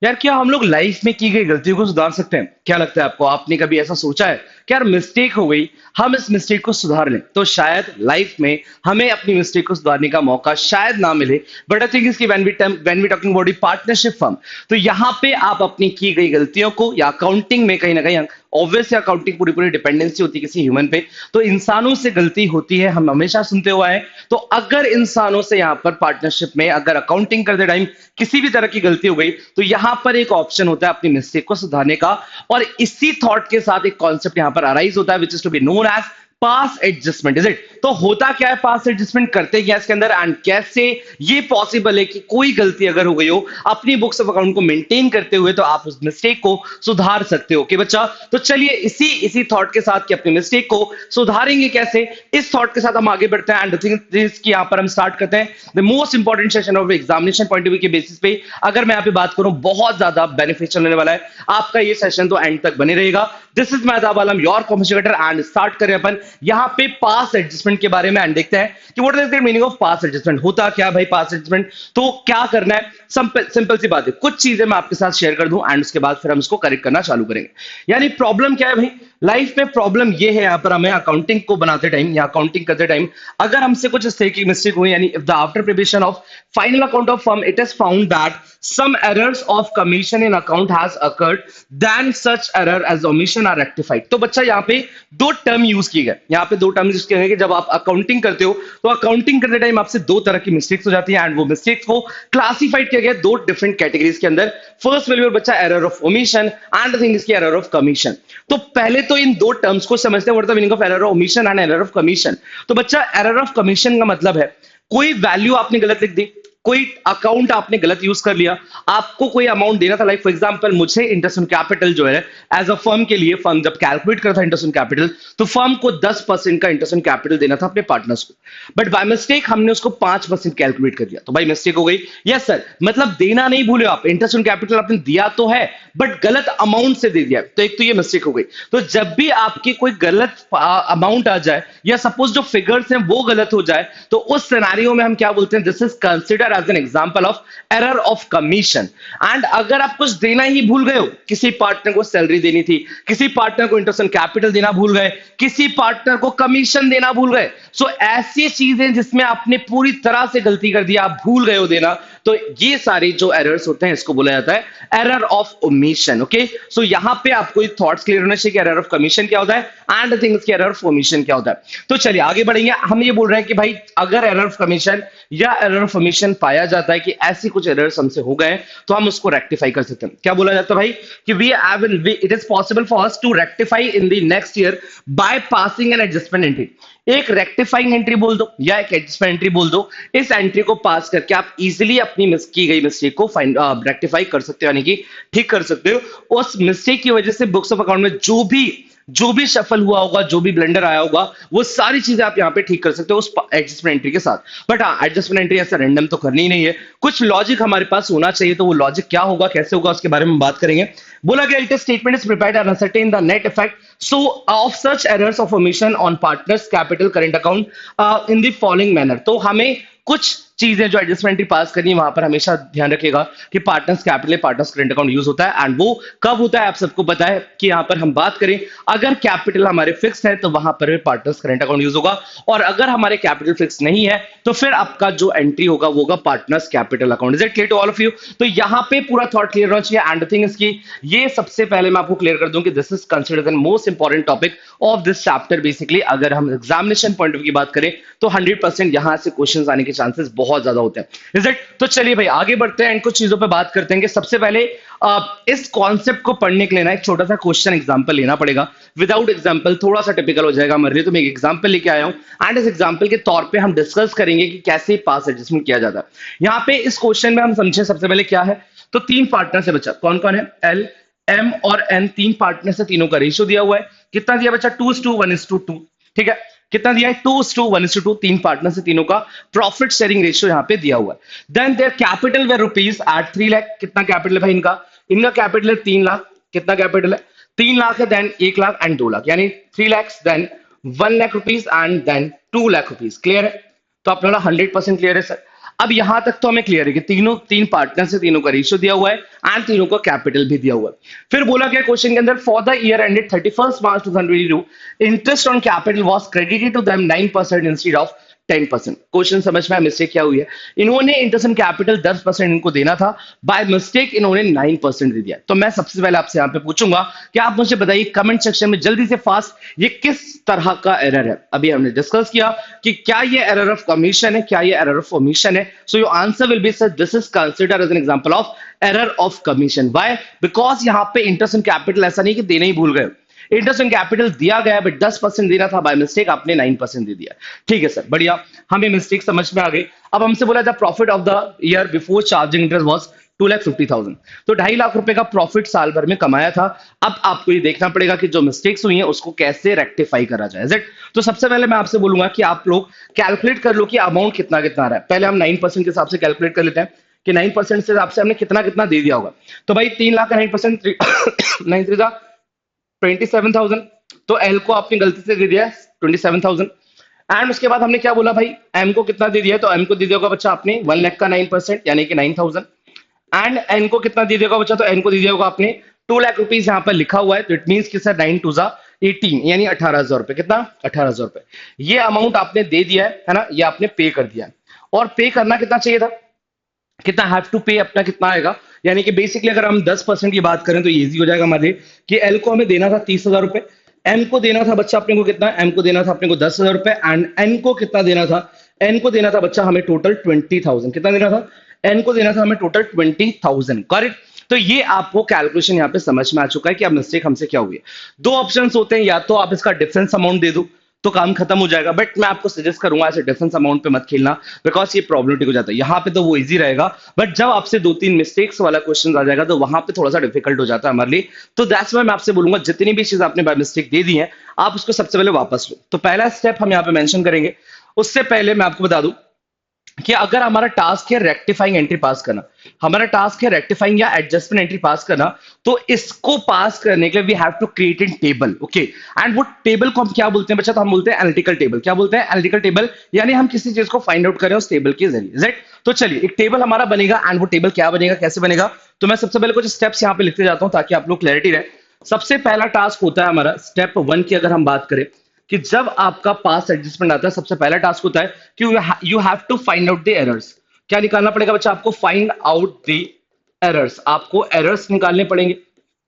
यार क्या हम लोग लाइफ में की गई गलतियों को सुधार सकते हैं? क्या लगता है आपको? आपने कभी ऐसा सोचा है कि यार मिस्टेक हो गई, हम इस मिस्टेक को सुधार लें? तो शायद लाइफ में हमें अपनी मिस्टेक को सुधारने का मौका शायद ना मिले। बट आई थिंक इसकी when we talking about partnership firm, तो यहाँ पे आप अपनी की गई गलतियों को, या अकाउंटिंग में कहीं ना कहीं ऑब्वियस अकाउंटिंग पूरी पूरी डिपेंडेंसी होती है किसी ह्यूमन पे, तो इंसानों से गलती होती है, हम हमेशा सुनते हुए आए। तो अगर इंसानों से यहाँ पर पार्टनरशिप में अगर अकाउंटिंग करते टाइम किसी भी तरह की गलती हो गई, तो यहां पर एक ऑप्शन होता है अपनी मिस्टेक को सुधारने का। और इसी थॉट के साथ एक कॉन्सेप्ट यहां पर अराइज होता है, which is to be known as pass adjustment. Is it? तो होता क्या है पास एडजस्टमेंट, करते क्या इसके अंदर, एंड कैसे ये पॉसिबल है कि कोई गलती अगर हो गई हो अपनी बुक्स ऑफ अकाउंट को मेंटेन करते हुए, तो आप उस मिस्टेक को सुधार सकते हो। कि बच्चा, तो चलिए इसी इसी थॉट के साथ कि अपनी मिस्टेक को सुधारेंगे कैसे, इस थॉट के साथ हम आगे बढ़ते हैं। एंड थिंक की यहां पर हम स्टार्ट करते हैं the most important session of examination point of view के बेसिस पे। अगर मैं यहाँ पे बात करूं, बहुत ज्यादा बेनिफिशियल होने वाला है आपका ये सेशन, तो एंड तक बने रहेगा। This is Mehtab Alam, your competitor, and start करें अपन यहाँ पे पास एडजस्टमेंट के बारे में एंड देखते हैं कि what is the meaning of pass adjustment. होता क्या भाई पास एडजस्टमेंट? तो क्या करना है, सिंपल सिंपल सी बात है, कुछ चीजें मैं आपके साथ शेयर कर दूं एंड उसके बाद फिर हम इसको करेक्ट करना चालू करेंगे। यानी प्रॉब्लम क्या है भाई लाइफ में? प्रॉब्लम ये है यहाँ पर हमें अकाउंटिंग को बनाते टाइम या अकाउंटिंग करते टाइम अगर हमसे कुछ इस तरह की मिस्टेक हुई, यानी if the after preparation of final account of firm it is found that some errors of commission in account has occurred, then such error as omission are rectified। तो बच्चा यहाँ पे दो टर्म यूज किए गए, यहाँ पे दो टर्म यूज किए गए कि जब आप अकाउंटिंग करते हो तो अकाउंटिंग करते टाइम आपसे दो तरह की मिस्टेक्स हो जाती है, एंड वो मिस्टेक्स को क्लासिफाइड किया गया दो डिफरेंट कैटेगरीज के अंदर। फर्स्ट विल बी बच्चा error of omission, and thing इसकी एरर ऑफ कमीशन। तो पहले तो इन दो टर्म्स को समझते हैं, what is the meaning of error of omission and error of commission. तो बच्चा एरर ऑफ कमीशन का मतलब है कोई वैल्यू आपने गलत लिख दी, कोई अकाउंट आपने गलत यूज कर लिया, आपको कोई अमाउंट देना था, लाइक फॉर एग्जांपल मुझे इंटरेस्ट ऑन कैपिटल जो है एज अ फर्म के लिए, फर्म जब कैलकुलेट करता था इंटरेस्ट ऑन कैपिटल, तो फर्म को 10% का इंटरेस्ट ऑन कैपिटल देना था अपने पार्टनर्स को, बट बाय मिस्टेक हमने उसको 5% कैलकुलेट कर दिया, तो भाई मिस्टेक हो गई। यस सर, मतलब देना नहीं भूले आप, इंटरेस्ट ऑन कैपिटल आपने दिया तो है बट गलत अमाउंट से दे दिया, तो एक तो ये मिस्टेक हो गई। तो जब भी आपकी कोई गलत अमाउंट आ जाए या सपोज जो फिगर्स हैं वो गलत हो जाए, तो उस सिनेरियो में हम क्या बोलते हैं, this is consider as an example of error of commission. And अगर आप कुछ देना ही भूल गए हो, किसी पार्टनर को सैलरी देनी थी, किसी पार्टनर को इंटरेस्ट ऑन कैपिटल देना भूल गए, किसी पार्टनर को कमीशन देना भूल गए, सो ऐसी चीजें जिसमें आपने पूरी तरह से गलती कर दिया, आप भूल गए हो देना, तो ये सारे जो एरर्स होते हैं इसको बोला जाता है एरर ऑफ ओमिशन। ओके, सो यहां पे आपको थॉट्स क्लियर होने चाहिए कि एरर ऑफ कमीशन क्या होता है एंड थिंग्स की एरर ऑफ ओमिशन क्या होता है। तो चलिए आगे बढ़ेंगे। हम ये बोल रहे हैं कि भाई अगर एरर ऑफ कमीशन या एरर ऑफ ओमिशन पाया जाता है कि ऐसी कुछ एरर्स हमसे हो गए, तो हम उसको रेक्टिफाई कर सकते हैं। क्या बोला जाता है भाई कि it is possible for us to rectify in the next year by passing an adjustment entry. एक रेक्टिफाइंग एंट्री बोल दो या एक एडजस्टमेंट एंट्री बोल दो, इस एंट्री को पास करके आप इजीली अपनी मिस की गई मिस्टेक को रेक्टिफाई कर सकते हो, यानी कि ठीक कर सकते हो। उस मिस्टेक की वजह से बुक्स ऑफ अकाउंट में जो भी सफल हुआ होगा, जो भी ब्लंडर आया होगा, वो सारी चीजें आप यहां पे ठीक कर सकते हो उस एडजस्टमेंट एंट्री के साथ। बट हाँ, एडजस्टमेंट एंट्री ऐसा रैंडम तो करनी ही नहीं है, कुछ लॉजिक हमारे पास होना चाहिए। तो वो लॉजिक क्या होगा, कैसे होगा, उसके बारे में बात करेंगे। बोला गया it statement is prepared and ascertain the net effect so of such errors of omission on partners capital current account in the following manner. तो हमें कुछ चीजें जो एडजस्टमेंट पास करनी है, वहां पर हमेशा ध्यान रखिएगा कि partners capital partners current account use होता है, एंड वो कब होता है आप सबको पता है कि यहां पर हम बात करें अगर कैपिटल हमारे फिक्स है तो वहां पर पार्टनर्स करंट अकाउंट यूज होगा, और अगर हमारे कैपिटल फिक्स नहीं है तो फिर आपका जो एंट्री होगा वो होगा partners capital account. Is it clear to all of you? तो यहां पे पूरा थॉट क्लियर होना चाहिए। एंड थिंग इसकी ये सबसे पहले मैं आपको क्लियर कर दूं कि this is considered the most important topic of this chapter. Basically अगर हम एग्जामिनेशन पॉइंट ऑफ व्यू की बात करें तो 100% यहां से क्वेश्चंस आने के चांसेस बहुत ज्यादा होते हैं। Is it? तो चलिए भाई आगे बढ़ते हैं एंड कुछ चीजों पे बात करते हैं कि सबसे पहले इस कॉन्सेप्ट को पढ़ने के लिए ना एक छोटा सा क्वेश्चन एग्जांपल लेना पड़ेगा। विदाउट एग्जांपल थोड़ा सा टिपिकल हो जाएगा हमारे लिए, तो मैं एक एग्जांपल लेके आया हूं एंड इस एग्जांपल के तौर पे हम डिस्कस करेंगे कि कैसे पास एडजस्टमेंट किया जाता है। यहां पे इस क्वेश्चन में हम समझे सबसे पहले क्या है, तो तीन पार्टनर से बच्चा कौन कौन है, एल एम और एन, तीन पार्टनर से, तीनों का रेशियो दिया हुआ है। कितना दिया बच्चा? 2:1:2। ठीक है, कितना दिया है? 2:1:2। तीन पार्टनर से तीनों का प्रॉफिट शेयरिंग रेशियो यहां पे दिया हुआ है। Then their capital were rupees at 3 lakh. कितना कैपिटल है भाई इनका? इनका कैपिटल है 3 लाख। कितना कैपिटल है? 3 लाख है, देन 1 लाख एंड 2 लाख, यानी 3 lakh, then 1 lakh rupees and then 2 lakh rupees. Clear है? तो आप लोग 100% क्लियर है सर। अब यहां तक तो हमें क्लियर है कि तीन पार्टनर से तीनों का रेशियो दिया हुआ है एंड तीनों का कैपिटल भी दिया हुआ है। फिर बोला गया क्वेश्चन के अंदर, for the year ended 31 March 2022 interest on capital was credited to them 9% instead of 10%। Question समझ में आया मिस्टेक क्या हुई है? इन्होंने इंटरेस्ट ऑन कैपिटल 10% इनको देना था, बाय मिस्टेक इन्होंने 9% दे दिया। तो मैं सबसे पहले आपसे यहां पे पूछूंगा कि आप मुझे बताइए कमेंट सेक्शन में जल्दी से फास्ट, ये किस तरह का एरर है? अभी हमने डिस्कस किया कि क्या ये एरर ऑफ कमीशन है, क्या ये एरर ऑफ ओमिशन है। So your answer will be sir this is considered as an example of error of commission. Why? Because यहां पे इंटरेस्ट ऑन कैपिटल ऐसा नहीं कि देना ही भूल गए, इंटरेस्ट ऑन कैपिटल दिया गया बट 10% देना था, बाय मिस्टेक आपने 9% दे दिया। ठीक है सर, बढ़िया, हमें मिस्टेक समझ में आ गई। अब हमसे बोला था profit of the year before charging interest was 2,50,000, तो 2.5 लाख रुपए का प्रॉफिट साल भर में कमाया था। अब आपको ये देखना पड़ेगा कि जो मिस्टेक्स हुई हैं उसको कैसे रेक्टिफाई करा जाए। Is it? तो सबसे पहले मैं आपसे बोलूंगा कि आप लोग कैलकुलेट कर लो कि अमाउंट कितना कितना आ रहा है। पहले हम 9% के हिसाब से कैलकुलेट कर लेते हैं कि 9% से हिसाब से हमने कितना कितना दे दिया होगा। तो भाई 3 लाख का 9%, 27,000, तो एल को आपने गलती से दे दिया 27,000। एंड उसके बाद हमने क्या बोला भाई, एम को कितना दे दिया? तो एम को दे दिया होगा बच्चा आपने 1 लाख का 9% यानी कि 9,000। एंड एन को कितना दे दिया होगा बच्चा? तो एन को दे दिया होगा आपने 2 लाख रुपीज, यहाँ पर लिखा हुआ है, तो इट मीन कि सर 9 टू 18 यानी 18,000 रुपए। कितना? 18,000 रुपए। ये अमाउंट आपने दे दिया है ना, ये आपने पे कर दिया है। और पे करना कितना चाहिए था? कितना हैव टू पे अपना कितना आएगा? यानी कि बेसिकली अगर हम 10% की बात करें तो इजी हो जाएगा हमारे लिए कि एल को हमें देना था 30,000 रुपए, एम को देना था बच्चा अपने को कितना? एम को देना था अपने को 10,000 रुपए, एंड एन को कितना देना था? एन को देना था बच्चा हमें टोटल 20,000। कितना देना था? एन को देना था हमें टोटल 20,000। करेक्ट? तो ये आपको कैलकुलेशन यहाँ पे समझ में आ चुका है कि अब मिस्टेक हमसे क्या हुई है। दो ऑप्शंस होते हैं, या तो आप इसका डिफरेंस अमाउंट दे दो तो काम खत्म हो जाएगा, बट मैं आपको सजेस्ट करूंगा ऐसे डिफरेंस अमाउंट पे मत खेलना, बिकॉज ये प्रॉब्लमेटिक हो जाता है। यहाँ पे तो वो इजी रहेगा, बट जब आपसे 2-3 मिस्टेक्स वाला क्वेश्चन आ जाएगा तो वहां पे थोड़ा सा डिफिकल्ट हो जाता है हमारे लिए। तो दैट्स व्हाई मैं आपसे बोलूंगा जितनी भी चीज आपने बाय मिस्टेक दे दी है आप उसको सबसे पहले वापस लो। तो पहला स्टेप हम यहाँ पे मेंशन करेंगे। उससे पहले मैं आपको बता दूं कि अगर हमारा टास्क है रेक्टिफाइंग एंट्री पास करना, हमारा टास्क है रेक्टिफाइंग या एडजस्टमेंट एंट्री पास करना, तो इसको पास करने के लिए we have to create in table. Okay, and वो टेबल को हम क्या बोलते हैं बच्चा? तो हम बोलते हैं एनालिटिकल टेबल। क्या बोलते हैं? एनालिटिकल टेबल, यानी हम किसी चीज को फाइंड आउट करें उस टेबल के जरिए। राइट? तो चलिए एक टेबल हमारा बनेगा, एंड वो टेबल क्या बनेगा, कैसे बनेगा? तो मैं सबसे पहले कुछ स्टेप्स यहाँ पे लिखते जाता हूं ताकि आप लोग क्लैरिटी रहे। सबसे पहला टास्क होता है हमारा स्टेप 1 की अगर हम बात करें कि जब आपका पास एडजस्टमेंट आता है, सबसे पहला टास्क होता है कि you have to find out the errors. क्या निकालना पड़ेगा बच्चा? आपको फाइंड आउट द एरर्स, आपको एरर्स निकालने पड़ेंगे,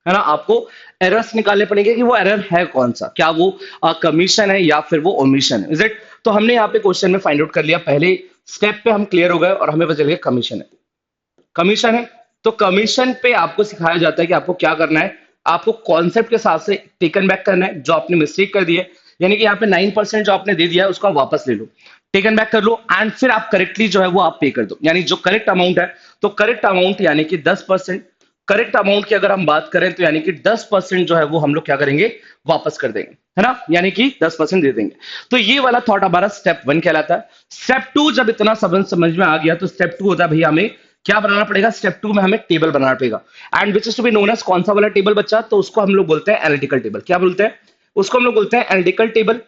है ना? आपको एरर्स निकालने पड़ेंगे कि वो एरर है कौन सा, क्या वो कमीशन है या फिर वो ओमिशन है। Is it? तो हमने यहाँ पे क्वेश्चन में फाइंड आउट कर लिया, पहले स्टेप पे हम क्लियर हो गए और हमें पता चल गया कमीशन है। कमीशन है तो कमीशन पे आपको सिखाया जाता है कि आपको क्या करना है, आपको कॉन्सेप्ट के साथ से टेकन बैक करना है जो आपने मिस्टेक कर दी है। यानी कि यहाँ पे 9% जो आपने दे दिया है उसको आप वापस ले लो, टेकन बैक कर लो, एंड फिर आप करेक्टली जो है वो आप पे कर दो। यानी जो करेक्ट अमाउंट है, तो करेक्ट अमाउंट यानी कि 10%, करेक्ट अमाउंट की अगर हम बात करें तो यानी कि 10% जो है वो हम लोग क्या करेंगे? वापस कर देंगे, है ना? यानी कि 10% दे देंगे। तो ये वाला थॉट हमारा स्टेप 1 कहलाता है। स्टेप 2 जब इतना समझ में आ गया तो स्टेप 2 होता है भैया हमें क्या बनाना पड़ेगा? स्टेप 2 में हमें टेबल बनाना पड़ेगा, and which is to be known as कौन सा वाला टेबल बच्चा? तो उसको हम लोग बोलते हैं एनालिटिकल टेबल। क्या बोलते हैं उसको? हम लोग बोलते हैं एनालिटिकल टेबल।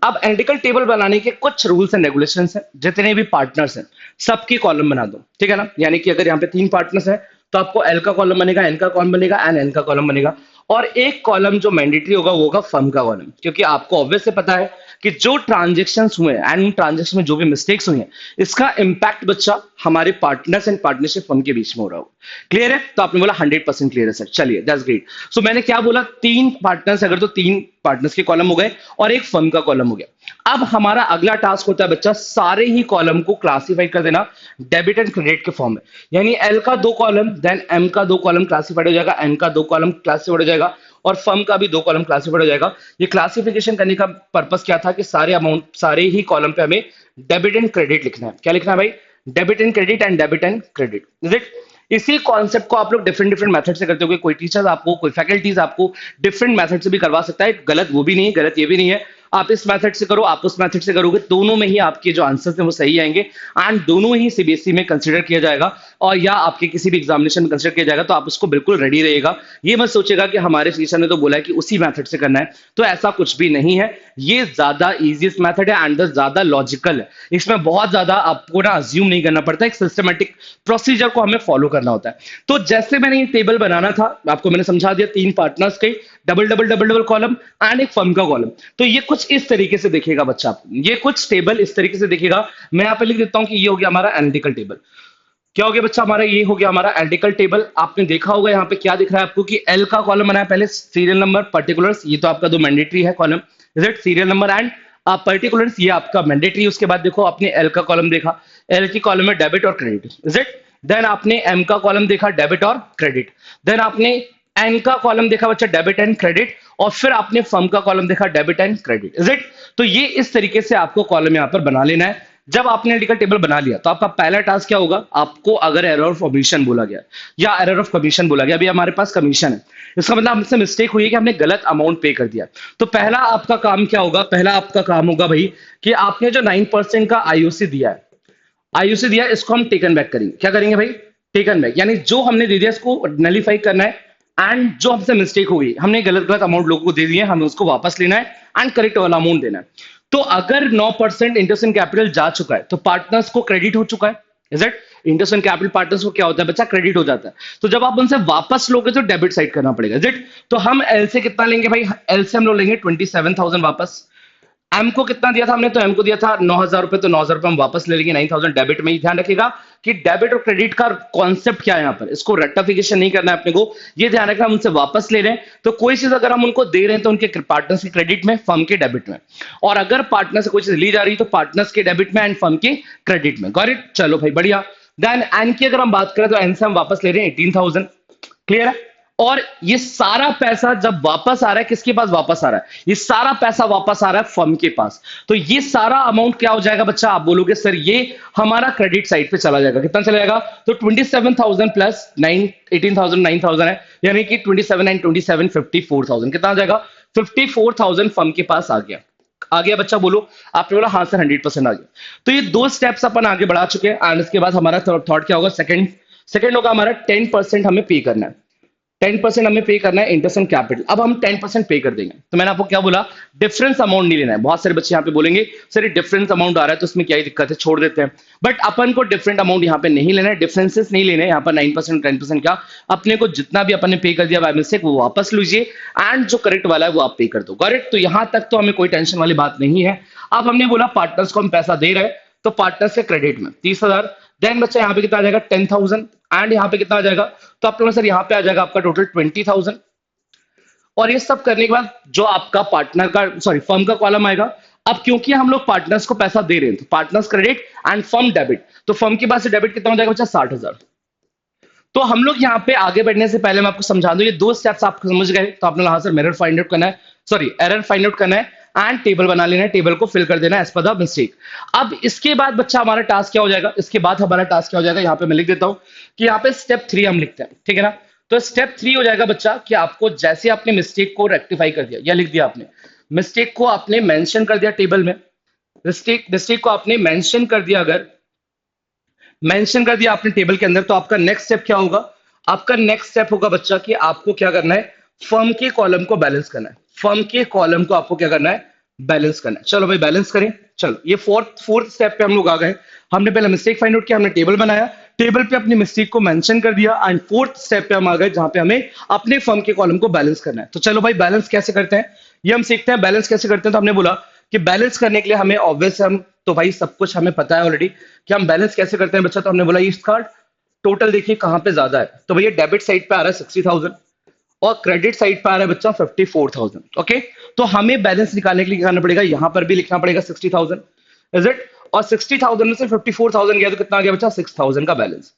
अब एनालिटिकल टेबल बनाने के कुछ रूल्स एंड रेगुलेशंस हैं, जितने भी पार्टनर्स हैं सबकी कॉलम बना दो, ठीक है ना? यानी कि अगर यहाँ पे 3 पार्टनर्स हैं तो आपको एल का कॉलम बनेगा, एन का कॉलम बनेगा, एंड एन का कॉलम बनेगा, और एक कॉलम जो मैंडेटरी होगा वो होगा फर्म का कॉलम, क्योंकि आपको ऑब्वियस से पता है कि जो ट्रांजेक्शन्स हुए हैं एंड उन ट्रांजेक्शन में जो भी मिस्टेक्स हुई हैं इसका इंपैक्ट बच्चा हमारे पार्टनर्स एंड पार्टनरशिप फर्म के बीच में हो रहा हो। क्लियर है? तो आपने बोला 100% क्लियर है सर। चलिए दैट्स ग्रेट। सो मैंने क्या बोला? 3 पार्टनर्स अगर तो 3 पार्टनर्स के कॉलम हो गए और एक फर्म का कॉलम हो गया। अब हमारा अगला टास्क होता है बच्चा सारे ही कॉलम को क्लासिफाई कर देना डेबिट एंड क्रेडिट के फॉर्म में। यानी एल का 2 कॉलम, देन एम का 2 कॉलम क्लासिफाइड हो जाएगा, एन का 2 कॉलम क्लासिफाइड हो जाएगा, और फर्म का भी 2 कॉलम क्लासिफाइड हो जाएगा। ये क्लासिफिकेशन करने का पर्पस क्या था कि सारे अमाउंट, सारे ही कॉलम पे हमें डेबिट एंड क्रेडिट लिखना है। क्या लिखना है भाई? Debit and credit, and debit and credit. Is it? इसी कॉन्सेप्ट को आप लोग डिफरेंट डिफरेंट मेथड से करते हो। कोई टीचर्स आपको, कोई फैकल्टीज आपको डिफरेंट मेथड से भी करवा सकता है, गलत वो भी नहीं है, गलत ये भी नहीं है। आप इस मेथड से करो, आप उस मेथड से करोगे, दोनों में ही आपके जो आंसर्स हैं वो सही आएंगे एंड दोनों ही सीबीएसई में कंसिडर किया जाएगा और या आपके किसी भी एग्जामिनेशन में कंसिडर किया जाएगा, तो आप उसको बिल्कुल रेडी रहेगा। ये मत सोचेगा कि हमारे टीचर ने तो बोला है कि उसी मेथड से करना है, तो ऐसा कुछ भी नहीं है। ये ज्यादा इजीएस्ट मेथड है एंड ज्यादा लॉजिकल है। इसमें बहुत ज्यादा आपको ना अज्यूम नहीं करना पड़ता, एक सिस्टमेटिक प्रोसीजर को हमें फॉलो करना होता है। तो जैसे मैंने ये टेबल बनाना था, आपको मैंने समझा दिया, 3 पार्टनर्स के double double double double column and एक फर्म का कॉलम। तो ये कुछ इस तरीके से देखेगा बच्चा, ये कुछ टेबल इस तरीके से देखेगा। मैं यहाँ पे लिख देता हूं कि ये हो गया हमारा एनालिटिकल टेबल। क्या हो गया बच्चा हमारा, ये हो गया हमारा एनालिटिकल टेबल। आपने देखा होगा यहाँ पे क्या दिख रहा है आपको कि एल का कॉलम बनाया पहले, सीरियल नंबर, पर्टिकुलर्स, ये तो आपका दो मैंडेटरी है column, is it, serial number and particulars, ये आपका मैंडेटरी। उसके बाद देखो आपने एल का कॉलम देखा, एल की कॉलम में डेबिट और क्रेडिट, इज इट। देन आपने एम का कॉलम देखा, डेबिट और क्रेडिट। देन आपने एन का कॉलम देखा बच्चा, डेबिट एंड क्रेडिट। और फिर आपने फर्म का कॉलम देखा, debit and credit, is it. तो ये इस तरीके से आपको कॉलम यहाँ पर बना लेना है। जब आपने एनालिटिकल टेबल बना लिया तो आपका पहला टास्क क्या होगा, आपको अगर एरर ऑफ ओमिशन बोला गया या एरर ऑफ कमीशन बोला गया, अभी हमारे पास कमीशन है, इसका मतलब हमसे मिस्टेक हुई है कि हमने गलत अमाउंट पे कर दिया। तो पहला आपका काम क्या होगा, पहला आपका काम होगा भाई कि आपने जो 9% का आईओसी दिया है, आईयूसी दिया है, इसको हम टेकन बैक करेंगे। क्या करेंगे भाई, टेकन बैक, यानी जो हमने दे दिया इसको नलीफाई करना है एंड जो हमसे मिस्टेक हो गई, हमने गलत गलत अमाउंट लोगों को दे दिए, हमें उसको वापस लेना है एंड करेक्ट वाला अमाउंट देना है। तो अगर 9% इंटरेस्ट इन कैपिटल जा चुका है तो पार्टनर्स को क्रेडिट हो चुका है, is it. Interest in capital partners को क्या होता है बच्चा, क्रेडिट हो जाता है। तो जब आप उनसे वापस लोगे तो डेबिट साइड करना पड़ेगा, इज इट। तो हम एल से कितना लेंगे भाई, एल से हम लोग लेंगे 27,000 वापस। एम को कितना दिया था हमने, तो एम को दिया था 9,000 रुपए, तो 9,000 रुपए हम वापस ले लेंगे, 9,000 डेबिट में ही। ध्यान रखिएगा कि डेबिट और क्रेडिट का कॉन्सेप्ट क्या है यहाँ पर, इसको रेक्टिफिकेशन नहीं करना है अपने को, ये ध्यान रखना हम उनसे वापस ले रहे हैं। तो कोई चीज अगर हम उनको दे रहे हैं तो उनके पार्टनर्स के क्रेडिट में, फर्म के डेबिट में, और अगर पार्टनर से कोई चीज ली जा रही है तो पार्टनर्स के डेबिट में एंड फर्म के क्रेडिट में। गॉट इट, चलो भाई बढ़िया। देन एन की अगर हम बात करें तो एन से हम वापस ले रहे हैं 18,000, क्लियर है। और ये सारा पैसा जब वापस आ रहा है, किसके पास वापस आ रहा है, ये सारा पैसा वापस आ रहा है फर्म के पास। तो ये सारा अमाउंट क्या हो जाएगा बच्चा, आप बोलोगे सर ये हमारा क्रेडिट साइड पे चला जाएगा। कितना चला जाएगा, तो 27,000 प्लस 18,000 9,000 है, यानी कि 27 एंड 27 54,000, कितना आ जाएगा, 54,000 फर्म के पास आ गया। आ गया बच्चा, बोलो। आपने बोला हाँ सर 100% आ गया। तो ये दो स्टेप्स अपन आगे बढ़ा चुके हैं एंड इसके बाद हमारा थॉट क्या होगा, सेकंड सेकंड होगा हमारा 10% हमें पे करना है। 10% हमें पे करना है इंटरेस्ट ऑन कैपिटल। अब हम 10% पे कर देंगे। तो मैंने आपको क्या बोला, डिफरेंस अमाउंट नहीं लेना है। बहुत सारे बच्चे यहाँ पे बोलेंगे सर ये डिफरेंस अमाउंट आ रहा है तो उसमें क्या ही दिक्कत है, छोड़ देते हैं। बट अपन को डिफरेंट अमाउंट यहाँ पे नहीं लेना है, डिफरेंसेस नहीं लेने, यहाँ पर 9% 10% का अपने को जितना भी अपन ने पे कर दिया बाय मिस्टेक वो वापस लीजिए एंड जो करेक्ट वाला है वो आप पे कर दो। करेक्ट, तो यहां तक तो हमें कोई टेंशन वाली बात नहीं है। अब हमने बोला पार्टनर्स को हम पैसा दे रहे हैं, तो पार्टनर्स के क्रेडिट में 30,000। देन बच्चा यहाँ पे कितना आ जाएगा 10,000 एंड यहाँ पे कितना आ जाएगा, तो आपको सर यहाँ पे आ जाएगा आपका टोटल 20,000। और ये सब करने के बाद जो आपका पार्टनर का सॉरी फर्म का कॉलम आएगा। अब क्योंकि हम लोग पार्टनर्स को पैसा दे रहे हैं तो partners credit and firm debit, तो फर्म के पास से डेबिट कितना हो जाएगा बच्चा 60,000। तो हम लोग यहाँ पे आगे बढ़ने से पहले मैं आपको समझा दूं, ये दो स्टेप्स आप समझ गए तो आपने हाँ सर एरर फाइंड आउट करना है, सॉरी एरर फाइंड आउट करना है एंड टेबल बना लेना है, टेबल को फिल कर देना है एज पर द मिस्टेक। अब इसके बाद बच्चा हमारा टास्क क्या हो जाएगा, इसके बाद हमारा टास्क क्या हो जाएगा, यहाँ पे मैं लिख देता हूं कि यहाँ पे स्टेप 3 हम लिखते हैं, ठीक है ना। तो स्टेप 3 हो जाएगा बच्चा कि आपको जैसे आपने मिस्टेक को रेक्टिफाई कर दिया या लिख दिया, आपने मिस्टेक को आपने मेंशन कर दिया टेबल में, मिस्टेक मिस्टेक को आपने मेंशन कर दिया, अगर मेंशन कर दिया आपने टेबल के अंदर, तो आपका नेक्स्ट स्टेप क्या होगा, आपका नेक्स्ट स्टेप होगा बच्चा कि आपको क्या करना है, फर्म के कॉलम को बैलेंस करना है। फर्म के कॉलम को आपको क्या करना है, बैलेंस करना है। चलो भाई बैलेंस करें। चलो ये फोर्थ स्टेप पे हम लोग आ गए। हमने पहले मिस्टेक फाइंड आउट किया, हमने टेबल बनाया, टेबल पे अपनी मिस्टेक को मेंशन कर दिया एंड फोर्थ स्टेप पे हम आ गए जहां पे हमें अपने फर्म के कॉलम को बैलेंस करना है। तो चलो भाई बैलेंस कैसे करते हैं ये हम सीखते हैं। बैलेंस कैसे करते हैं, तो हमने बोला कि बैलेंस करने के लिए हमें ऑब्वियस हम तो भाई सब कुछ हमें पता है ऑलरेडी कि हम बैलेंस कैसे करते हैं बच्चा। तो हमने बोला इसका टोटल देखिए कहां पे ज्यादा है, तो भैया डेबिट साइड पे आ रहा है 60,000 और क्रेडिट साइड पे आ रहा है बच्चा 54,000। ओके, तो हमें बैलेंस निकालने के लिए क्या करना पड़ेगा, यहां पर भी लिखना पड़ेगा 60,000, इज इट। और 60,000 में से 54,000 गया तो कितना आ गया बच्चा 6,000 का बैलेंस।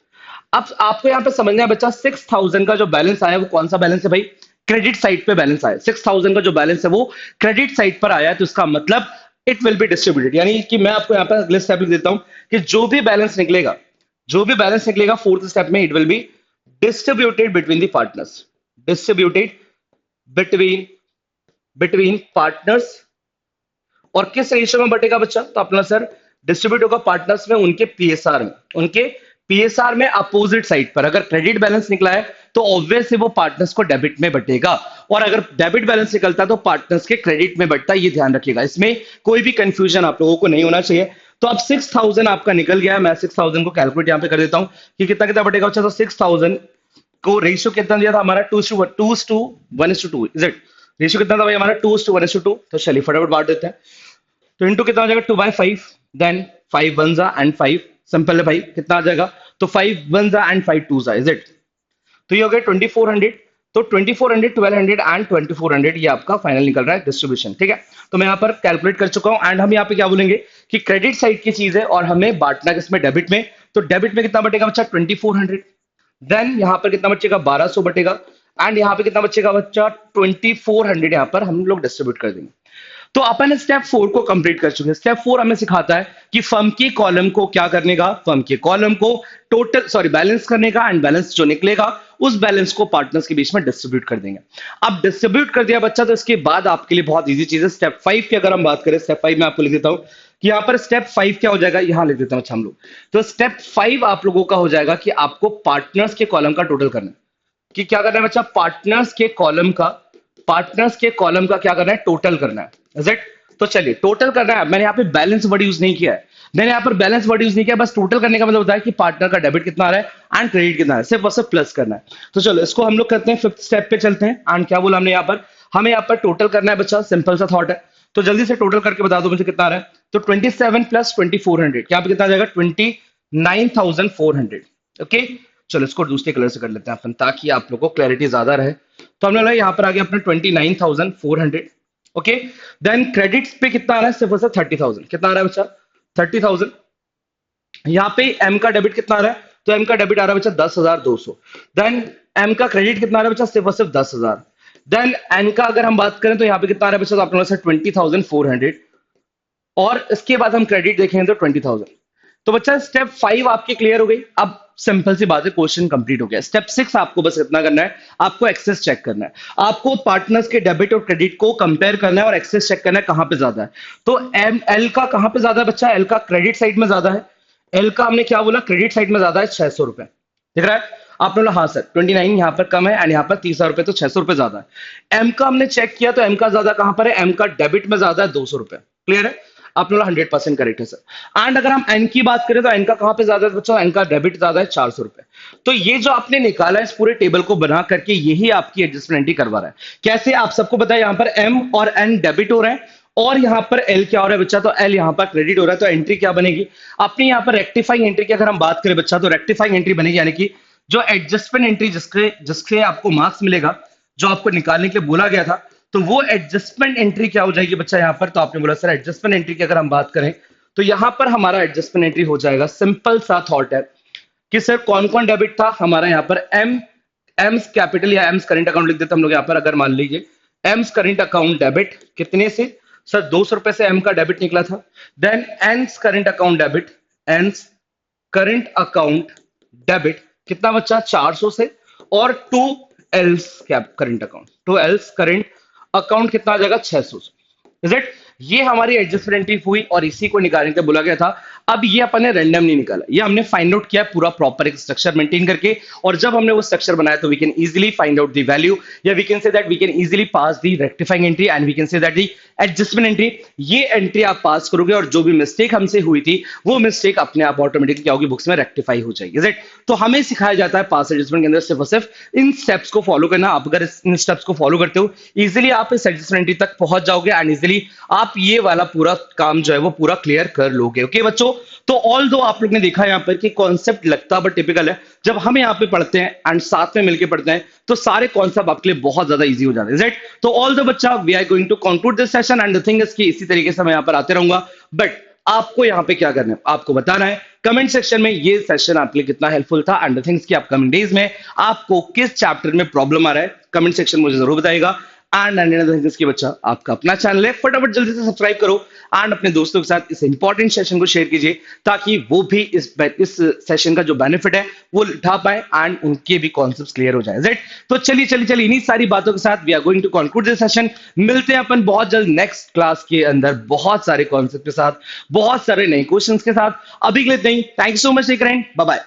अब आपको यहाँ पे समझना है बच्चा 6,000 का जो बैलेंस आया वो कौन सा बैलेंस है भाई, क्रेडिट साइड पे बैलेंस आया। 6,000 का जो बैलेंस है वो क्रेडिट साइड पर आया है, तो इसका मतलब इट विल बी डिस्ट्रीब्यूटेड, यानी कि मैं आपको यहाँ पर अगले स्टेप लिख देता हूं कि जो भी बैलेंस निकलेगा, जो भी बैलेंस निकलेगा फोर्थ स्टेप में, it will be distributed between the partners, distributed between partners और किस रेशियो में बटेगा बच्चा? तो अपना सर डिस्ट्रीब्यूट होगा पार्टनर्स में उनके पीएसआर में, उनके पीएसआर में अपोजिट साइड पर। अगर क्रेडिट बैलेंस निकला है तो ऑब्वियसली वो पार्टनर्स को डेबिट में बटेगा, और अगर डेबिट बैलेंस निकलता है तो पार्टनर्स के क्रेडिट में बटता है। ये ध्यान रखिएगा, इसमें कोई भी कंफ्यूजन आप लोगों को नहीं होना चाहिए। तो अब 6000 आपका निकल गया है। मैं 6000 को कैलकुलेट यहां पे कर देता हूं कि कितना कितना बटेगा बच्चा। तो 6000 को रेशियो कितना दिया था हमारा? 2:1:2 इज इट? रेशियो कितना था भाई हमारा? 2:1:2। तो चलिए फटाफट बांट देते हैं। तो इंटू कितना हो जाएगा? 2/5, देन 5 1 एंड 5, सिंपल है भाई। कितना आ जाएगा? तो 5 1 एंड 5 2 इज इट? तो ये हो गया 2400। तो 2400, 1200 एंड 2400 ये आपका फाइनल निकल रहा है डिस्ट्रीब्यूशन। ठीक है, तो मैं यहाँ पर कैलकुलेट कर चुका हूं। एंड हम यहाँ पे क्या बोलेंगे कि क्रेडिट साइड की चीज है और हमें बांटना किसमें? डेबिट में। तो डेबिट में कितना बटेगा बच्चा? 2400। देन यहाँ पर कितना बचेगा? 1200 बटेगा। एंड यहाँ पे कितना बचेगा बच्चा? 2400 यहाँ पर हम लोग डिस्ट्रीब्यूट कर देंगे। तो अपन स्टेप 4 को कंप्लीट कर चुके हैं। स्टेप 4 हमें सिखाता है कि फर्म के कॉलम को क्या करने का? फर्म के कॉलम को बैलेंस करने का, एंड बैलेंस जो निकलेगा उस बैलेंस को पार्टनर्स के बीच में डिस्ट्रीब्यूट कर देंगे। अब डिस्ट्रीब्यूट कर दिया बच्चा, तो इसके बाद आपके लिए बहुत इजी चीज है स्टेप 5 की। अगर हम बात करें स्टेप 5 में आपको लिख देता हूं कि यहाँ पर स्टेप 5 क्या हो जाएगा, यहां लिख देता हूं अच्छा हम लोग। तो स्टेप 5 आप लोगों का हो जाएगा कि आपको पार्टनर्स के कॉलम का टोटल करना है। कि क्या करना है बच्चा? पार्टनर्स के कॉलम का क्या करना है? टोटल करना है। Is it? तो चलिए टोटल करना है। मैंने यहाँ पे बैलेंस वर्ड यूज नहीं किया है, बस टोटल करने का मतलब होता है कि पार्टनर का डेबिट कितना आ रहा है एंड क्रेडिट कितना आ रहा है, सिर्फ और सिर्फ प्लस करना है। तो चलो इसको हम लोग करते हैं, 5th स्टेप पे चलते हैं। एंड क्या बोला हमने यहाँ पर? हमें यहाँ पर टोटल करना है बच्चा, सिंपल सा थॉट है। तो जल्दी से टोटल करके बता दो मुझे कितना आ रहा है। तो 27 प्लस 2400 क्या कितना आ जाएगा? 29,400। ओके, चलो इसको दूसरे कलर से कर लेते हैं अपन, ताकि आप लोगों को क्लैरिटी ज्यादा रहे। तो हमने बोला यहाँ पर आ गया अपना 29,400। ओके, देन क्रेडिट्स पे कितना आ रहा है? सिर्फ और सिर्फ 30,000। कितना आ रहा है बच्चा? 30,000। यहाँ पे एम का डेबिट कितना आ रहा है? तो एम का डेबिट आ रहा है बच्चा 10,200। देन एम का क्रेडिट कितना आ रहा है बच्चा? सिर्फ और सिर्फ 10,000। देन एन का अगर हम बात करें तो यहाँ पे कितना आ रहा है बच्चा? तो आपने बोला 20,400, और इसके बाद हम क्रेडिट देखेंगे तो 20,000। तो बच्चा स्टेप 5 आपकी क्लियर हो गई। अब सिंपल सी बात है, क्वेश्चन कंप्लीट हो गया। स्टेप 6 आपको बस इतना करना है, आपको एक्सेस चेक करना है। आपको पार्टनर्स के डेबिट और क्रेडिट को कंपेयर करना है और एक्सेस चेक करना है कहां पे ज्यादा है। तो एम एल का कहां पे ज्यादा है बच्चा? एल का क्रेडिट साइड में ज्यादा है। एल का हमने क्या बोला? क्रेडिट साइड में ज्यादा है, 600 रुपए। दिख रहा है? आपने बोला हाँ सर 29 यहाँ पर कम है एंड यहाँ पर 30,000 रुपए, तो 600 रुपए ज्यादा है। एम का हमने चेक किया तो एम का ज्यादा कहां पर है? एम का डेबिट में ज्यादा है, 200 रुपए। क्लियर है? आपने बोला 100% करेक्ट है सर। एंड अगर हम एन की बात करें तो एन का कहां पे ज्यादा है बच्चों? एन का डेबिट ज्यादा है, 400 रुपए। तो ये जो आपने निकाला है इस पूरे टेबल को बना करके, यही आपकी एडजस्टमेंट एंट्री करवा रहा है। कैसे? आप सबको पता है यहाँ पर एम और एन डेबिट हो रहे हैं और यहाँ पर एल क्या हो रहा है बच्चा? तो एल यहाँ पर क्रेडिट हो रहा है। तो एंट्री क्या बनेगी अपनी? यहाँ पर रेक्टिफाइंग एंट्री की अगर हम बात करें बच्चा, तो रेक्टिफाइंग एंट्री बनेगी, यानी कि जो एडजस्टमेंट एंट्री जिसके आपको मार्क्स मिलेगा, जो आपको निकालने के लिए बोला गया था, तो वो एडजस्टमेंट एंट्री क्या हो जाएगी बच्चा यहाँ पर? तो आपने बोला सर एडजस्टमेंट एंट्री की अगर हम बात करें तो यहाँ पर हमारा एडजस्टमेंट एंट्री हो जाएगा, सिंपल सा थॉट है कि सर कौन कौन डेबिट था हमारा? यहाँ पर एम्स कैपिटल या एम्स करेंट अकाउंट लिख देते हम लोग यहाँ पर। अगर मान लीजिए एम्स करेंट अकाउंट डेबिट कितने से? सर 200 रुपए से एम का डेबिट निकला था। देन एन्स करेंट अकाउंट डेबिट, एन्स करेंट अकाउंट डेबिट कितना बच्चा? 400 से। और टू एल्स करेंट अकाउंट, कितना आ जाएगा? 600 से। Is it? ये हमारी एडजस्टमेंट एंट्री हुई और इसी को निकालने के लिए बोला गया था। अब ये अपन ने रैंडम नहीं निकाला, ये हमने फाइंड आउट किया पूरा प्रॉपर एक स्ट्रक्चर मेंटेन करके। और जब हमने वो स्ट्रक्चर बनाया तो we can easily find out the value, या we can say that we can easily pass the rectifying entry and we can say that the adjustment entry. ये एंट्री आप पास करोगे और जो भी मिस्टेक हमसे हुई थी वो मिस्टेक अपने आप ऑटोमेटिकली क्या होगी? बुक्स में रेक्टिफाई हो जाएगी। Is it? तो हमें सिखाया जाता है पास एडजस्टमेंट के अंदर सिर्फ और सिर्फ इन स्टेप्स को फॉलो करना। आप अगर इन स्टेप्स को फॉलो करते हो इजीली आप इस एडजस्टमेंट एंट्री तक पहुंच जाओगे एंड इजीली आप ये वाला पूरा काम जो है वो पूरा क्लियर कर लोगे। ओके बच्चों, तो ऑल दो आप लोग ने देखा यहाँ पर कि कॉन्सेप्ट लगता बट टिपिकल है। जब हम यहाँ पे पढ़ते हैं एंड साथ में मिलकर पढ़ते हैं तो सारे कॉन्सेप्ट आपके लिए बहुत ज्यादा इजी हो जाते हैं। राइट? तो ऑल द बच्चा we are going to conclude this session and the thing is कि इसी तरीके से मैं यहाँ पर आते रहूंगा। बट आपको यहाँ पे क्या करना है? आपको बताना है कमेंट सेक्शन में ये सेशन आपके लिए कितना हेल्पफुल था एंड द थिंग्स कि अपकमिंग डेज में आपको किस चैप्टर में प्रॉब्लम आ रहा है, कमेंट सेक्शन मुझे जरूर बताइएगा। एंड इसके बच्चा आपका अपना चैनल है, फटाफट जल्दी से सब्सक्राइब करो एंड अपने दोस्तों के साथ इस इंपॉर्टेंट सेशन को शेयर कीजिए ताकि वो भी इस सेशन का जो बेनिफिट है वो उठा पाए एंड उनके भी कॉन्सेप्ट्स क्लियर हो जाए, राइट? तो चलिए चलिए चलिए इन्हीं सारी बातों के साथ we are going to conclude this session. मिलते हैं अपन बहुत जल्द नेक्स्ट क्लास के अंदर बहुत सारे कॉन्सेप्ट के साथ, बहुत सारे नए क्वेश्चंस के साथ। अभी के लिए नहीं, thank you so much, bye bye.